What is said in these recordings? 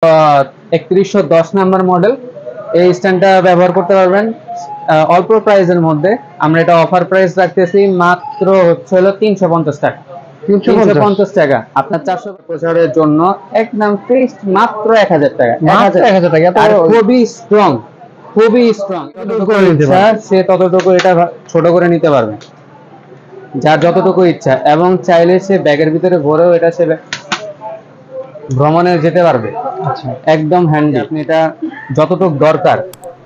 3110 number model. এই স্ট্যান্ডটা ব্যবহার করতে পারবেন অল্প প্রাইসের মধ্যে। আমরা এটা অফার প্রাইস রাখতেছি মাত্র হচ্ছে হলো 350 টাকা। 350 টাকা আপনার 400 প্রচারের জন্য একদম ফিক্সড মাত্র 1000 টাকা। 1000 টাকা আর খুবই স্ট্রং, খুবই স্ট্রং। সে ততটুকু এটা ছোট করে নিতে পারবে, যার যতটুকু ইচ্ছা, এবং চাইলে সে ব্যাগের ভিতরে ভরেও এটা সে ভ্রমণে যেতে পারবে। একদম হ্যান্ডি। আপনি এটা যতটুকু দরকার,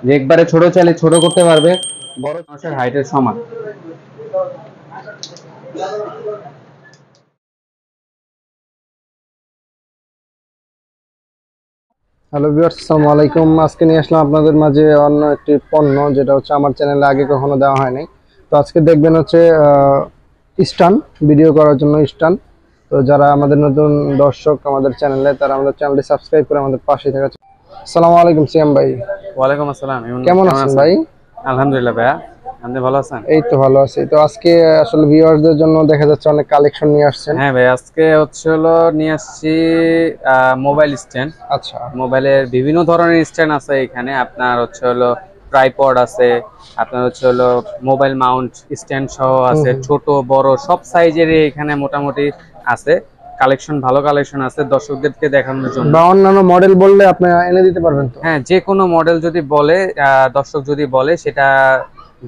যে একবারে ছোট চাইলে ছোট করতে পারবে, বড় মানুষের হাইটের সমান। হ্যালো ভিউয়ার্স, আসসালামু আলাইকুম। আজকে নিয়ে আসলাম আপনাদের মাঝে অন্য একটি পণ্য, যেটা হচ্ছে আমার চ্যানেলে আগে কখনো দেওয়া হয়নি। তো আজকে দেখবেন হচ্ছে স্ট্যান্ড, ভিডিও করার জন্য স্ট্যান্ড। তো যারা আমাদের নতুন দর্শক আমাদের চ্যানেলে, তারা আমাদের চ্যানেলটি সাবস্ক্রাইব করে আমাদের পাশে থাকা। আসসালামু আলাইকুম সিয়াম ভাই। ওয়ালাইকুম আসসালাম। কেমন আছেন ভাই? আলহামদুলিল্লাহ ভাইয়া, আপনি ভালো আছেন? এই তো ভালো আছি। তো আজকে আসলে ভিউয়ারদের জন্য দেখা যাচ্ছে অনেক কালেকশন নিয়ে আসছেন। হ্যাঁ ভাই, আজকে হচ্ছে হলো নিয়ে আসছি মোবাইল স্ট্যান্ড। আচ্ছা, মোবাইলের বিভিন্ন ধরনের স্ট্যান্ড আছে এখানে। আপনার হচ্ছে হলো ট্রাইপড আছে, আপনার হচ্ছে হলো মোবাইল মাউন্ট স্ট্যান্ড সহ আছে, ছোট বড় সব সাইজেরই এখানে মোটামুটি আছে। কালেকশন, ভালো কালেকশন আছে দর্শকদেরকে দেখানোর জন্য। বা অন্যান্য মডেল বললে আপনি এনে দিতে পারবেন তো? হ্যাঁ, যে কোনো মডেল যদি বলে, দর্শক যদি বলে, সেটা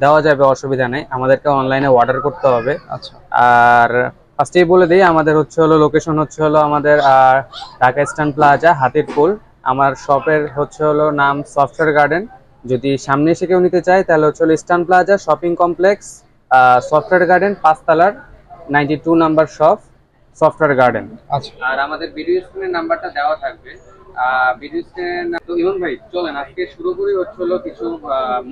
দেওয়া যাবে, অসুবিধা নেই। আমাদেরকে অনলাইনে অর্ডার করতে হবে। আচ্ছা। আর ফার্স্টেই বলে দিই, আমাদের হচ্ছে হলো লোকেশন হচ্ছে হলো আমাদের ঢাকা স্ট্যান্ড প্লাজা, হাতিরপুল। আমার শপের হচ্ছে হলো নাম সফটওয়্যার গার্ডেন। যদি সামনে এসে কেউ নিতে চায় তাহলে হচ্ছে হলো stand plaza shopping complex, software garden 5 তলার 92 নাম্বার শপ, সফটওয়্যার গার্ডেন। আচ্ছা। আর আমাদের ভিডিও স্ক্রিনের নাম্বারটা দেওয়া থাকবে। ভিডিও স্ক্রিনের তো ইমন ভাই, চলেন আজকে শুরু করি হচ্ছে হলো কিছু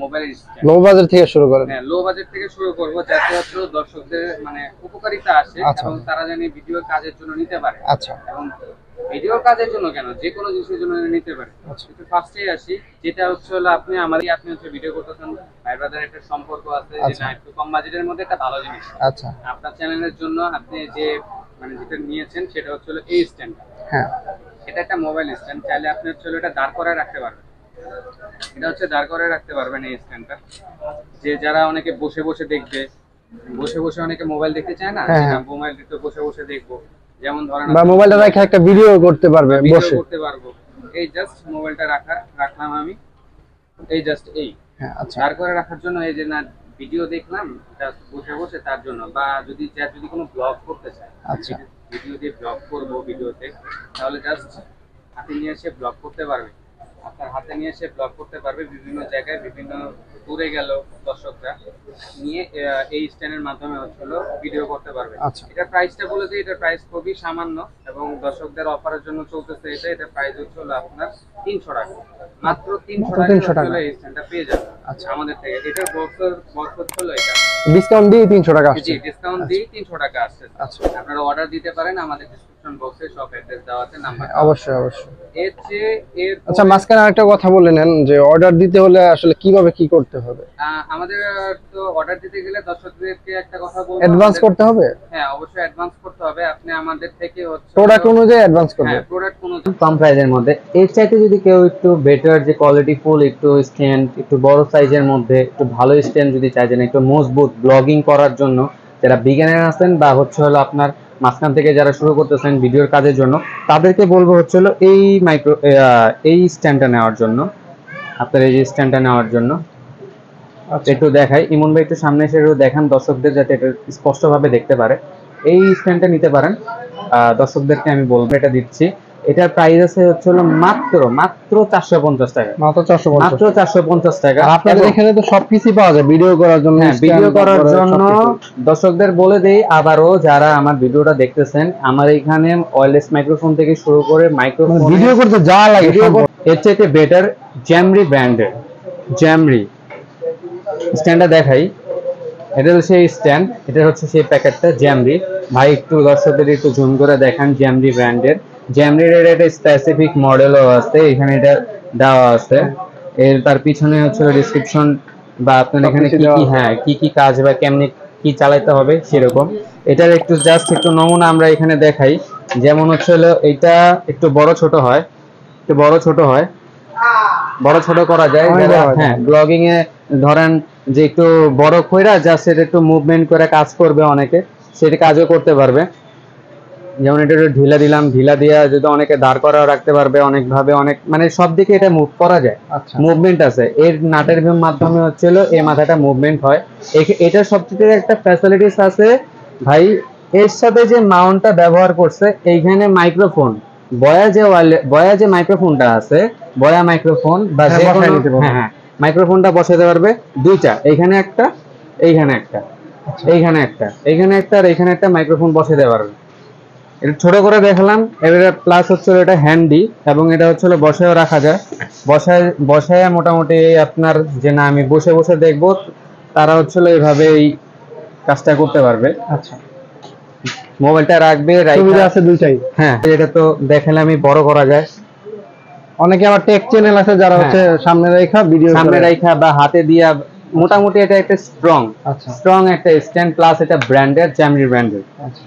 মোবাইল স্ট্যান্ড। লো বাজেট থেকে শুরু করেন। হ্যাঁ, লো বাজেট থেকে শুরু করব, যাতে হচ্ছে দর্শকদের মানে উপকারিতা আসে এবং তারা জানি ভিডিও কাজের জন্য নিতে পারে। আচ্ছা। এবং ভিডিও কাজের জন্য কেন, যে কোনো জিনিসের জন্য নিতে পারে। একটু ফার্স্টেই আসি, যেটা হচ্ছে হলো আপনি হচ্ছে ভিডিও করতেছেন, ভাই ব্রাদার একটা সম্পর্ক আছে, যেটা একটু কম বাজেটের মধ্যে একটা ভালো জিনিস। আচ্ছা। আপনার চ্যানেলের জন্য আপনি যে মানে যেটা নিয়েছেন সেটা হচ্ছে হলো এই স্ট্যান্ড। হ্যাঁ, এটা একটা মোবাইল স্ট্যান্ড। চাইলে আপনি হচ্ছে হলো এটা দাঁড় করায় রাখতে পারবেন। এটা হচ্ছে দাঁড় করায় রাখতে পারবেন এই স্ট্যান্ডটা। যে যারা অনেকে বসে বসে দেখবে, বসে বসে অনেকে মোবাইল দেখতে চায় না, মোবাইল একটু বসে বসে দেখবো, যেমন ধরেন বা মোবাইলটা রেখে একটা ভিডিও করতে পারবে, বসে করতে পারবো। এই জাস্ট মোবাইলটা রাখলাম আমি, এই জাস্ট এই। হ্যাঁ, আচ্ছা। দাঁড় করে রাখার জন্য, এই যে না ভিডিও দেখলাম জাস্ট বসে বসে, তার জন্য। বা যদি কোনো ব্লগ করতে চায়, আচ্ছা, ভিডিও দিয়ে ব্লগ করবো ভিডিওতে, তাহলে জাস্ট হাতে নিয়ে এসে ব্লগ করতে পারবে। আপনার হাতে নিয়ে এসে ব্লগ করতে পারবে বিভিন্ন জায়গায়, বিভিন্ন দূরে গেল দর্শকরা নিয়ে এই স্ট্যান্ডের মাধ্যমে হচ্ছিল ভিডিও করতে পারবে। আচ্ছা। এটার প্রাইসটা বলে দিই, এটার প্রাইস খুবই সামান্য এবং দর্শকদের অফারের জন্য চলতেছে এটা। এটার প্রাইস হচ্ছিল আপনার 300 টাকা, মাত্র 300 টাকা এই স্ট্যান্ডটা পেয়ে যাবে আমাদের থেকে। এটার বক্স হচ্ছিল এটা, ডিসকাউন্ট দিয়ে 300 টাকা আসছে। জি, ডিসকাউন্ট দিয়ে 300 টাকা আসছে। আচ্ছা, আপনারা অর্ডার দিতে পারেন, আমাদের ডিসক্রিপশন বক্সে সব অ্যাড্রেস দেওয়া আছে, নাম্বার। অবশ্যই অবশ্যই। এর আচ্ছা, মাঝখানে আরেকটা কথা বলে নেন, যে অর্ডার দিতে হলে আসলে কিভাবে কি করতে হবে? আমাদের তো অর্ডার দিতে গেলে দর্শকদেরকে একটা কথা বলবো, অ্যাডভান্স করতে হবে। হ্যাঁ, অবশ্যই অ্যাডভান্স করতে হবে। আপনি আমাদের থেকে হচ্ছে প্রোডাক্ট অনুযায়ী অ্যাডভান্স করবে। হ্যাঁ, প্রোডাক্ট অনুযায়ী কম প্রাইসের মধ্যে। এর চাইতে যদি কেউ একটু বেটার, যে কোয়ালিটি ফুল একটু স্ট্যান্ড, একটু বড় সাইজের মধ্যে একটু ভালো স্ট্যান্ড যদি চাইছেন, একটু মজবুত ব্লগিং করার জন্য, যারা বিগিনার আছেন বা হচ্ছে হলো আপনার মাঝখান থেকে যারা শুরু করতেছেন ভিডিওর কাজের জন্য, তাদেরকে বলবো হচ্ছে হলো এই স্ট্যান্ডটা নেওয়ার জন্য। আপনার এই স্ট্যান্ডটা নেওয়ার জন্য একটু দেখাই, ইমন ভাই একটু সামনে এসে দেখান দর্শকদের, যাতে এটা স্পষ্টভাবে দেখতে পারে। এই স্ট্যান্ডটা নিতে পারেন। দর্শকদেরকে আমি বলবো, এটা দিচ্ছি। এটার প্রাইস আছে হচ্ছে হলো মাত্র 450 টাকা। মাত্র 450 টাকা। আপনাদের এখানে তো সবকিছু পাওয়া যায় ভিডিও করার জন্য। হ্যাঁ, ভিডিও করার জন্য দর্শকদের বলে দেই আবারও, যারা আমার ভিডিওটা দেখতেছেন, আমার এখানে ওয়্যারলেস মাইক্রোফোন থেকে শুরু করে মাইক্রোফোন, ভিডিও করতে যা লাগে এর চাইতে বেটার জ্যামরি ব্র্যান্ডের জ্যামরি স্ট্যান্ডটা দেখাই। এটা হচ্ছে সেই স্ট্যান্ড, এটা হচ্ছে সেই প্যাকেটটা জ্যামরি। ভাই একটু দর্শকদের একটু জুম করে দেখান জ্যামরি ব্র্যান্ডের। জ্যামরির একটা স্পেসিফিক মডেলও আছে এখানে, এটা দেওয়া আছে। এর তার পিছনে হচ্ছে ডেসক্রিপশন, বা আপনার এখানে কি কি কাজ বা কেমনে কি চালাতে হবে সেরকম। এটার একটু জাস্ট একটু নমুনা আমরা এখানে দেখাই। যেমন হচ্ছে হলো এটা একটু বড় ছোট হয়, একটু বড় ছোট হয়, বড় ছোট করা যায়। হ্যাঁ, ব্লগিং এ ধরেন যে একটু বড় কইরা জাস্ট এটা একটু মুভমেন্ট করে কাজ করবে, অনেকে সেটা কাজও করতে পারবে। যেমন এটা একটু ঢিলা দিলাম, ঢিলা দিয়ে যদি অনেকে দাঁড় করা রাখতে পারবে, অনেক ভাবে অনেক মানে সব দিকে এটা মুভ করা যায়। আচ্ছা, মুভমেন্ট আছে এর নাটের মাধ্যমে হচ্ছিল এই মাথাটা মুভমেন্ট হয়। এটা সবচেয়ে একটা ফ্যাসিলিটিস আছে ভাই। এর সাথে যে মাউন্টটা ব্যবহার করছে এইখানে মাইক্রোফোন, বয়া যে মাইক্রোফোনটা আছে, বয়া মাইক্রোফোন বা যে কোনো হ্যাঁ মাইক্রোফোনটা বসাতে পারবে দুইটা, এইখানে একটা, এইখানে একটা, এইখানে একটা, এইখানে একটা, আর এইখানে একটা মাইক্রোফোন বসাতে পারবে। এটা ছোট করে দেখালাম। এবারে প্লাস হচ্ছে এটা হ্যান্ডি, এবং এটা হচ্ছে বসায়ও রাখা যায়। বসায় মোটামুটি আপনার যে না আমি বসে বসে দেখবো, তারা হচ্ছে এইভাবে এই কাজটা করতে পারবে। আচ্ছা, মোবাইলটা রাখবে, সুবিধা আছে দুইটাই। হ্যাঁ, এটা তো দেখালামই, বড় করা যায়। অনেকে আবার টেক চ্যানেল আছে যারা হচ্ছে সামনে রাখা ভিডিও, সামনে রাখা বা হাতে দিয়া, মোটামুটি এটা একটা স্ট্রং একটা স্ট্যান্ড, প্লাস এটা ব্র্যান্ডের, জ্যামরি ব্র্যান্ডের।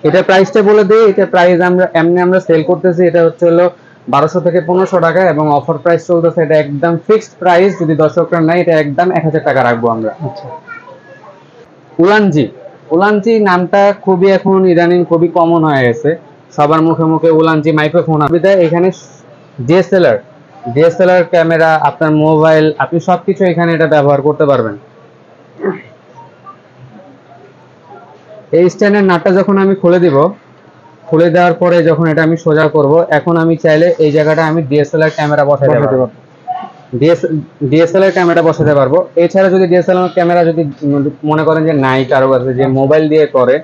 এটা প্রাইসটা বলে দিই, এটা প্রাইস আমরা সেল করতেছি, এটা হচ্ছে 1200 থেকে 1500 টাকা, এবং অফার প্রাইস চলতেছে, এটা একদম ফিক্সড প্রাইস। যদি দর্শকরা নাই, এটা একদম 1000 টাকা রাখবো আমরা। আচ্ছা, উলানজি নামটা খুবই এখন ইদানিং খুবই কমন হয়ে গেছে, সবার মুখে মুখে উলানজি মাইক্রোফোন। এখানে ডিএসএলআর ক্যামেরা, আপনার মোবাইল, আপনি সবকিছু এখানে এটা ব্যবহার করতে পারবেন। এই স্ট্যান্ডের নাটটা যখন আমি খুলে দিব, খুলে দেওয়ার পরে যখন এটা আমি সোজা করব, এখন আমি চাইলে এই জায়গাটা আমি ডিএসএলআর ক্যামেরা বসাতে পারবো। ডিএসএলআর ক্যামেরা বসাতে পারবো। এছাড়া যদি ডিএসএলআর ক্যামেরা যদি মনে করেন যে নাই কারো কাছে, যে মোবাইল দিয়ে করে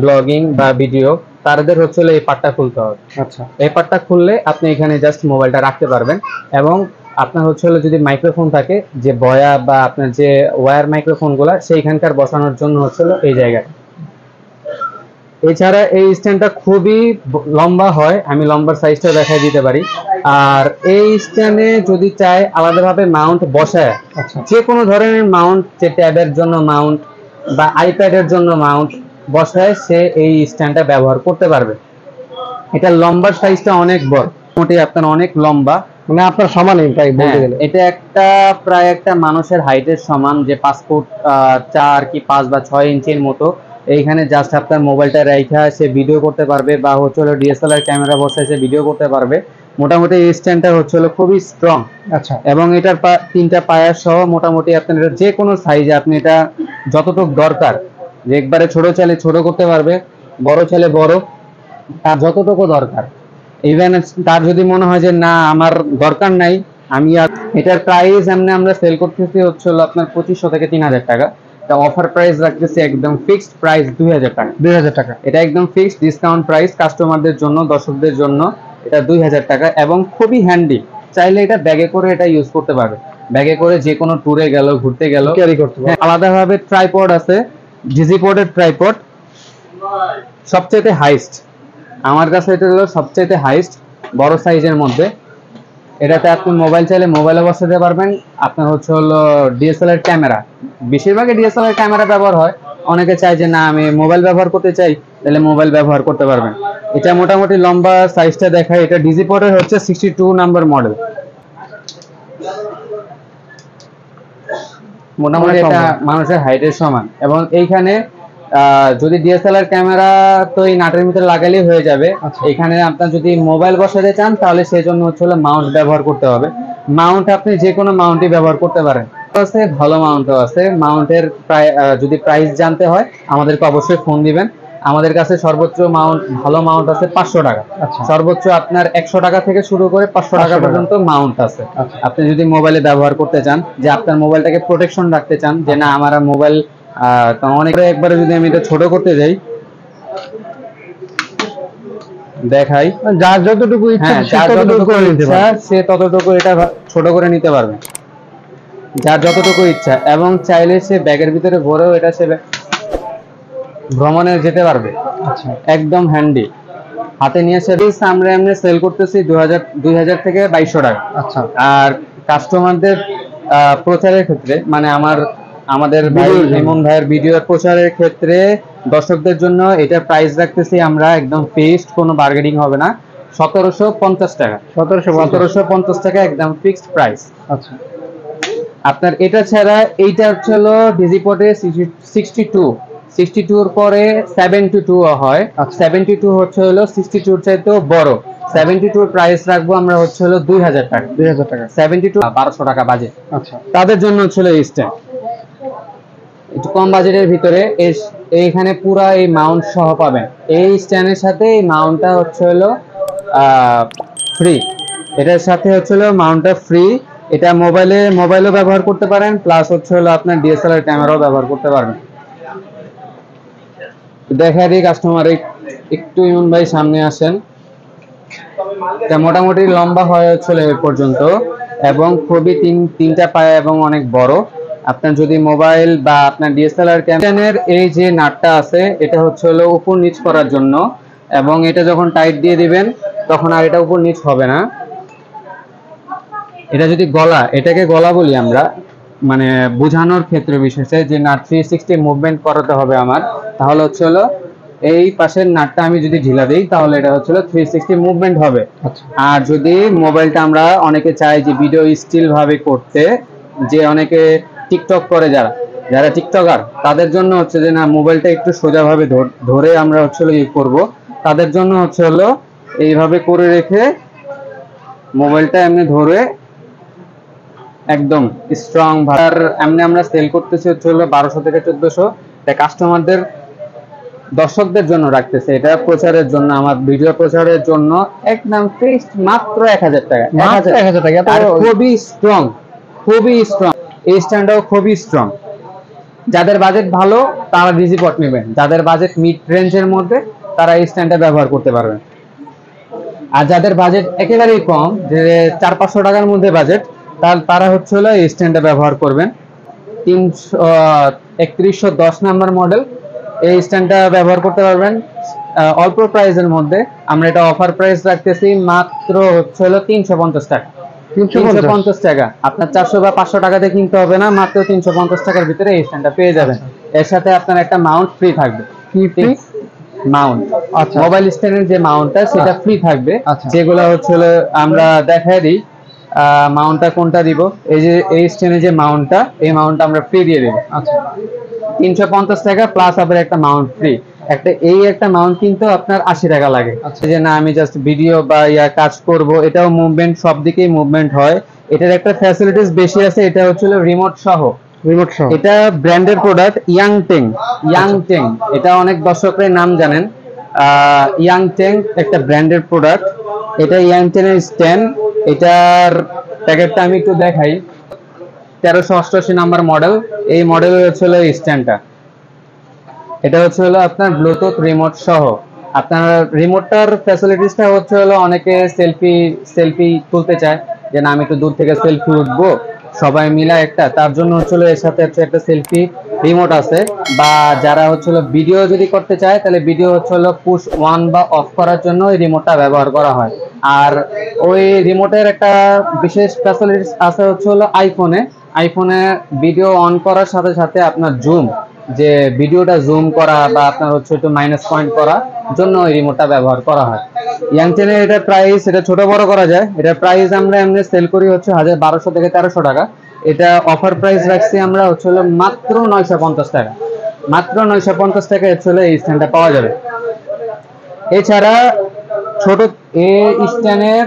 ব্লগিং বা ভিডিও, তাদের হচ্ছে এই পার্টটা খুলতে হবে। আচ্ছা, এই পার্টটা খুললে আপনি এখানে জাস্ট মোবাইলটা রাখতে পারবেন, এবং আপনার হচ্ছে যদি মাইক্রোফোন থাকে, যে বয়া বা আপনার যে ওয়্যার মাইক্রোফোন গুলা, সেইখানকার বসানোর জন্য হচ্ছে এই জায়গাটা। এছাড়া এই স্ট্যান্ডটা খুবই লম্বা হয়, আমি লম্বার সাইজটা দেখাই দিতে পারি। আর এই স্ট্যান্ডে যদি চাই আলাদাভাবে মাউন্ট বসায়, যে কোনো ধরনের মাউন্ট, যে ট্যাবের জন্য মাউন্ট বা আইপ্যাডের জন্য মাউন্ট বসায়, সে এই স্ট্যান্ডটা ব্যবহার করতে পারবে। এটা লম্বার সাইজটা অনেক বড়, মোটামুটি আপনার অনেক লম্বা, মানে আপনার সমানই প্রায় বলতে গেলে। এটা প্রায় একটা মানুষের হাইটের সমান, যে 5 ফুট 4 কি 5 বা 6 ইঞ্চির মতো। এইখানে জাস্ট আপনার মোবাইলটা রাইখা সে ভিডিও করতে পারবে, বা হচ্ছে ডিএসএলআর ক্যামেরা বসায় সে ভিডিও করতে পারবে। মোটামুটি এই স্ট্যান্ডটা হচ্ছে খুবই স্ট্রং। আচ্ছা, এবং এটার 3টা পায়া সহ মোটামুটি আপনার যে কোনো সাইজে আপনি এটা যতটুকু দরকার, যে একবারে ছোট চাইলে ছোট করতে পারবে, বড় চাইলে বড়, তার যতটুকু দরকার। ইভেন তার যদি মনে হয় যে না আমার দরকার নাই, আমি এটার প্রাইস আমরা সেল করতেছি হচ্ছে আপনার 2500 থেকে 3000 টাকা। অফার প্রাইস রাখতেছি একদম ফিক্সড প্রাইস 2000 টাকা। 2000 টাকা, এটা একদম ফিক্সড ডিসকাউন্ট প্রাইস কাস্টমারদের জন্য, দর্শকদের জন্য। এটা 2000 টাকা, এবং খুবই হ্যান্ডি। চাইলে এটা ব্যাগে করে এটা ইউজ করতে পারবে, ব্যাগে করে যে কোনো ট্যুরে গেল, ঘুরতে গেল ক্যারি করতে পারবে। আলাদাভাবে ট্রাইপড আছে, ডিজিপডের ট্রাইপড, সবচেয়ে হাইস্ট আমার কাছে। এটা হলো সবচেয়ে হাইস্ট, বড় সাইজের মধ্যে। এটাতে আপনি মোবাইল চাইলে মোবাইলে বসাতে পারবেন। আপনার হচ্ছে ডিএসএলআর ক্যামেরা, বেশিরভাগই ডিএসএলআর ক্যামেরা ব্যবহার হয়। অনেকে চায় যে না আমি মোবাইল ব্যবহার করতে চাই, তাহলে মোবাইল ব্যবহার করতে পারবেন। এটা মোটামুটি লম্বা সাইজটা দেখায়, এটা ডিজিপডের হচ্ছে 62 নাম্বার মডেল। মোটামুটি এটা মানুষের হাইটের সমান। এবং এইখানে যদি ডিএসএলআর ক্যামেরা তো এই নাটের ভিতরে লাগালেই হয়ে যাবে। এখানে আপনার যদি মোবাইল বসাতে চান, তাহলে সেই জন্য হচ্ছে মাউন্ট ব্যবহার করতে হবে। মাউন্ট আপনি যে কোনো মাউন্টই ব্যবহার করতে পারেন, আছে ভালো মাউন্টও আছে। মাউন্টের যদি প্রাইস জানতে হয় আমাদেরকে অবশ্যই ফোন দিবেন। আমাদের কাছে সর্বোচ্চ মাউন্ট, ভালো মাউন্ট আছে 500 টাকা। সর্বোচ্চ আপনার 100 টাকা থেকে শুরু করে 500 টাকা পর্যন্ত মাউন্ট আছে। আপনি যদি মোবাইলে ব্যবহার করতে চান, যে আপনার মোবাইলটাকে প্রোটেকশন রাখতে চান, যে না আমার মোবাইল অনেক, একবারে যদি আমি এটা ছোট করতে যাই, দেখাই, যার যতটুকু ইচ্ছা সে ততটুকু এটা ছোট করে নিতে পারবে, যার যতটুকু ইচ্ছা। এবং চাইলে সে ব্যাগের ভিতরে ভরেও এটা সে ভ্রমণে যেতে পারবে। একদম হ্যান্ডি, হাতে নিয়ে আমরা এমনি সেল করতেছি 2000 থেকে 2200 টাকা। আর কাস্টমারদের প্রচারের ক্ষেত্রে, মানে আমাদের ভাই এমন ভাইয়ের ভিডিওর প্রচারের ক্ষেত্রে দর্শকদের জন্য এটা প্রাইস রাখতেছি আমরা একদম ফিক্সড, কোনো বার্গেনিং হবে না। 1750 টাকা। 1750 টাকা একদম ফিক্সড প্রাইস। আচ্ছা, আপনার এটা ছাড়া এইটা হচ্ছে হলো ডিজিপটে 62 এর পরে 72 হয়। 72 হচ্ছে হলো 62 এর চাইতেও বড়। 72 এর প্রাইস রাখবো আমরা হচ্ছে হলো 2000 টাকা। 2000 টাকা। 72 1200 টাকা বাজেট। আচ্ছা, তাদের জন্য হচ্ছে হলো এই স্ট্যান্ড একটু কম বাজেটের ভিতরে এইখানে পুরা এই মাউন্ট সহ পাবেন। এই স্ট্যান্ডের সাথে এই মাউন্টটা হচ্ছে হলো ফ্রি। এটার সাথে হচ্ছে হলো মাউন্টটা ফ্রি। এটা মোবাইলও ব্যবহার করতে পারেন, প্লাস হচ্ছে হলো আপনার ডিএসএলআর ক্যামেরাও ব্যবহার করতে পারবেন। দেখা দিই কাস্টমার একটু ইমন ভাই সামনে আসেন। এটা মোটামুটি লম্বা হয় হচ্ছে এই পর্যন্ত এবং খুবই তিনটা পায়া এবং অনেক বড়। আপনার যদি মোবাইল বা আপনার ডিএসএলআর ক্যামেরার এই যে নাটটা আছে এটা হচ্ছে হলো উপর নিচ করার জন্য, এবং এটা যখন টাইট দিয়ে দিবেন তখন আর এটা উপর নিচ হবে না। এটা যদি এটাকে গলা বলি আমরা, মানে বোঝানোর ক্ষেত্রে বিশেষে যে নাট 360 মুভমেন্ট করাতে হবে আমার, তাহলে হচ্ছে হলো এই পাশের নাটটা আমি যদি ঢিলা দিই তাহলে এটা হচ্ছে 360 মুভমেন্ট হবে। আর যদি মোবাইলটা আমরা অনেকে চাই যে ভিডিও স্টিল ভাবে করতে, যে অনেকে টিকটক করে যারা টিকটকার, তাদের জন্য হচ্ছে যে না মোবাইলটা একটু সোজাভাবে ধরে আমরা হচ্ছে ইয়ে করব, তাদের জন্য হচ্ছে হলো এইভাবে করে রেখে মোবাইলটা এমনি ধরে একদম স্ট্রং ভার এমনি আমরা সেল করতেছি হচ্ছে হলো 1200 থেকে 1400। এটা কাস্টমারদের দর্শকদের জন্য রাখতেছে, এটা প্রচারের জন্য, আমার ভিডিও প্রচারের জন্য একদম ফিক্সড মাত্র 1000 টাকা। 1000 টাকা। আর খুবই স্ট্রং এই স্ট্যান্ডটাও খুবই স্ট্রং। যাদের বাজেট ভালো তারা ডিজিপট নেবেন, যাদের বাজেট মিড রেঞ্জের মধ্যে তারা এই স্ট্যান্ডটা ব্যবহার করতে পারবেন। আর যাদের বাজেট একেবারেই কম, যে 400-500 টাকার মধ্যে বাজেট, তারা হচ্ছে হলো এই স্ট্যান্ডটা ব্যবহার করবেন। 3110 নাম্বার মডেল এই স্ট্যান্ডটা ব্যবহার করতে পারবেন অল্প প্রাইসের মধ্যে। আমরা এটা অফার প্রাইস রাখতেছি মাত্র হচ্ছে হলো 350 টাকা। 350 টাকা। আপনার 400 বা 500 টাকাতে কিনতে হবে না, মাত্র 350 টাকার ভিতরে এই স্ট্যান্ডটা পেয়ে যাবেন। এর সাথে আপনার একটা মাউন্ট ফ্রি থাকবে। মাউন্ট, মোবাইল স্ট্যান্ডের যে মাউন্টটা সেটা ফ্রি থাকবে। যেগুলো হচ্ছে আমরা দেখাই দিই মাউন্টটা কোনটা দিব। এই যে এই স্ট্যান্ডের যে মাউন্টটা, এই মাউন্টটা আমরা ফ্রি দিয়ে দেব। আচ্ছা, 350 টাকা প্লাস আবার একটা মাউন্ট ফ্রি। একটা মাউন্ট কিন্তু আপনার 80 টাকা লাগে। আচ্ছা, যে না আমি জাস্ট ভিডিও বা কাজ করব, এটাও মুভমেন্ট, সব দিকেই মুভমেন্ট হয়। এটার একটা ফ্যাসিলিটিস বেশি আছে, এটা হচ্ছে রিমোট সহ। এটা ব্র্যান্ডের প্রোডাক্ট ইয়াং টেং। এটা অনেক দর্শকরাই নাম জানেন। ইয়াং টেং একটা ব্র্যান্ডের প্রোডাক্ট। এটা ইয়াং টেং এর স্ট্যান্ড। এটার প্যাকেটটা আমি একটু দেখাই। 1388 নাম্বার মডেল। এই মডেলের হচ্ছে এই স্ট্যান্ডটা। এটা হচ্ছে আপনার ব্লুটুথ রিমোট সহ। আপনার রিমোটটার ফ্যাসিলিটিসটা হচ্ছে অনেকে সেলফি তুলতে চায়, যে না আমি একটু দূর থেকে সেলফি উঠবো সবাই মিলে একটা, তার জন্য হচ্ছে এর সাথে একটা সেলফি রিমোট আছে। বা যারা হচ্ছে ভিডিও যদি করতে চায়, তাহলে ভিডিও হচ্ছে পুশ অন বা অফ করার জন্য এই রিমোটটা ব্যবহার করা হয়। আর ওই রিমোটের একটা বিশেষ ফ্যাসিলিটিস আছে হচ্ছে আইফোনে ভিডিও অন করার সাথে সাথে আপনার জুম, যে ভিডিওটা জুম করা বা আপনার হচ্ছে একটু মাইনাস পয়েন্ট করার জন্য ওই রিমোটটা ব্যবহার করা হয়। ইয়াং টেনের এটা প্রাইস, এটা ছোট বড় করা যায়। এটা প্রাইস আমরা এমনি সেল করি হচ্ছে 1200 থেকে 1300 টাকা। এটা অফার প্রাইস রাখছি আমরা হচ্ছে মাত্র 950 টাকা। মাত্র 950 টাকা হচ্ছে এই স্ট্যান্ডটা পাওয়া যাবে। এছাড়া ছোট এই স্ট্যান্ডের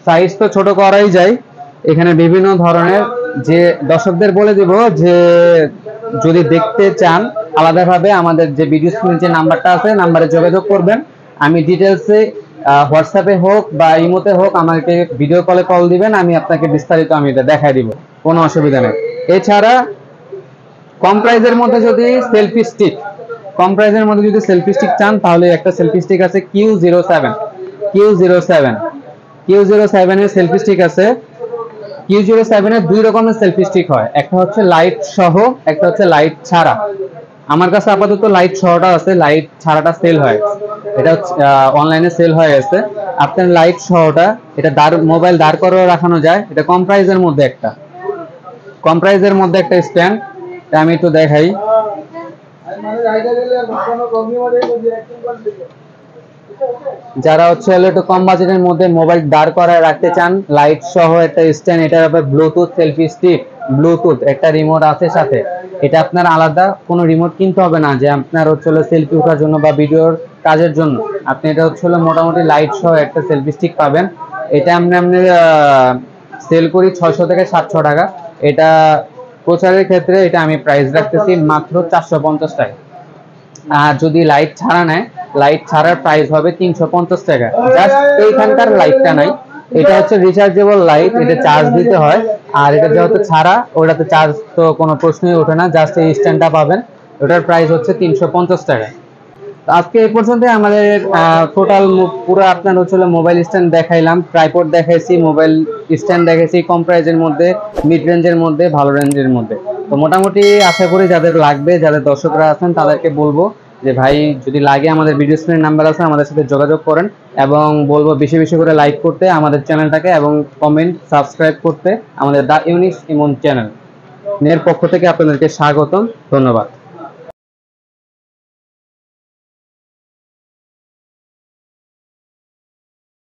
সাইজ তো ছোট করাই যায়। এখানে বিভিন্ন ধরনের, যে দর্শকদের বলে দিব যে যদি দেখতে চান আলাদাভাবে আমাদের যে ভিডিও স্ক্রিনে যে নাম্বারটা আছে, নাম্বারে যোগাযোগ করবেন। আমি ডিটেলসে হোয়াটসঅ্যাপে হোক বা ইমোতে হোক আমাকে ভিডিও কলে কল দিবেন, আমি আপনাকে বিস্তারিত আমি এটা দেখাই দিব, কোনো অসুবিধা নেই। এছাড়া কম প্রাইসের মধ্যে যদি সেলফি স্টিক চান, তাহলে একটা সেলফি স্টিক আছে Q07 এর সেলফি স্টিক আছে। Q07 এর দুই রকমের সেলফি স্টিক হয়, একটা হচ্ছে লাইট সহ, একটা হচ্ছে লাইট ছাড়া। আমার কাছে আপাতত লাইট সহটা আছে, লাইট ছাড়াটা সেল হয়, এটা অনলাইনে সেল হয়ে গেছে। আপনার লাইট সহটা, এটা মোবাইল দাঁড় করেও রাখানো যায়। এটা কম প্রাইসের মধ্যে একটা স্ট্যান্ড, আমি একটু দেখাই। যারা হচ্ছে একটু কম বাজেটের মধ্যে মোবাইল দাঁড় করায় রাখতে চান, লাইট সহ একটা স্ট্যান্ড, এটার আবার ব্লুটুথ সেলফি স্টিক, ব্লুটুথ একটা রিমোট আছে সাথে। এটা আপনার আলাদা কোনো রিমোট কিনতে হবে না, যে আপনার হচ্ছে সেলফি ওঠার জন্য বা ভিডিওর কাজের জন্য। আপনি এটা হচ্ছে মোটামুটি লাইট সহ একটা সেলফি স্টিক পাবেন। এটা আমরা সেল করি 600 থেকে 700 টাকা। এটা প্রচারের ক্ষেত্রে এটা আমি প্রাইস রাখতেছি মাত্র 450 টাকা। আর যদি লাইট ছাড়া নেয়, লাইট ছাড়ার প্রাইস হবে 350 টাকা। জাস্ট এইখানকার লাইটটা নাই, এটা হচ্ছে রিচার্জেবল লাইট, এটা চার্জ দিতে হয়। আর এটা যেহেতু ছাড়া, ওটাতে চার্জ তো কোনো প্রশ্নই ওঠে না, জাস্ট এই স্ট্যান্ডটা পাবেন, ওটার প্রাইস হচ্ছে 350 টাকা। আজকে এই পর্যন্ত আমাদের টোটাল পুরো আপনার হচ্ছে মোবাইল স্ট্যান্ড দেখাইলাম, ট্রাইপড দেখাইছি, মোবাইল স্ট্যান্ড দেখাইছি কম প্রাইসের মধ্যে, মিড রেঞ্জের মধ্যে, ভালো রেঞ্জের মধ্যে। তো মোটামুটি আশা করি যাদের লাগবে, যাদের দর্শকরা আছেন তাদেরকে বলবো যে ভাই যদি লাগে আমাদের ভিডিও স্ক্রিনের নাম্বার আছে, আমাদের সাথে যোগাযোগ করেন। এবং বলবো বেশি বেশি করে লাইক করতে আমাদের চ্যানেলটাকে, এবং কমেন্ট সাবস্ক্রাইব করতে আমাদের দ্য ইউনিক ইমন চ্যানেল এর পক্ষ থেকে আপনাদেরকে স্বাগতম, ধন্যবাদ।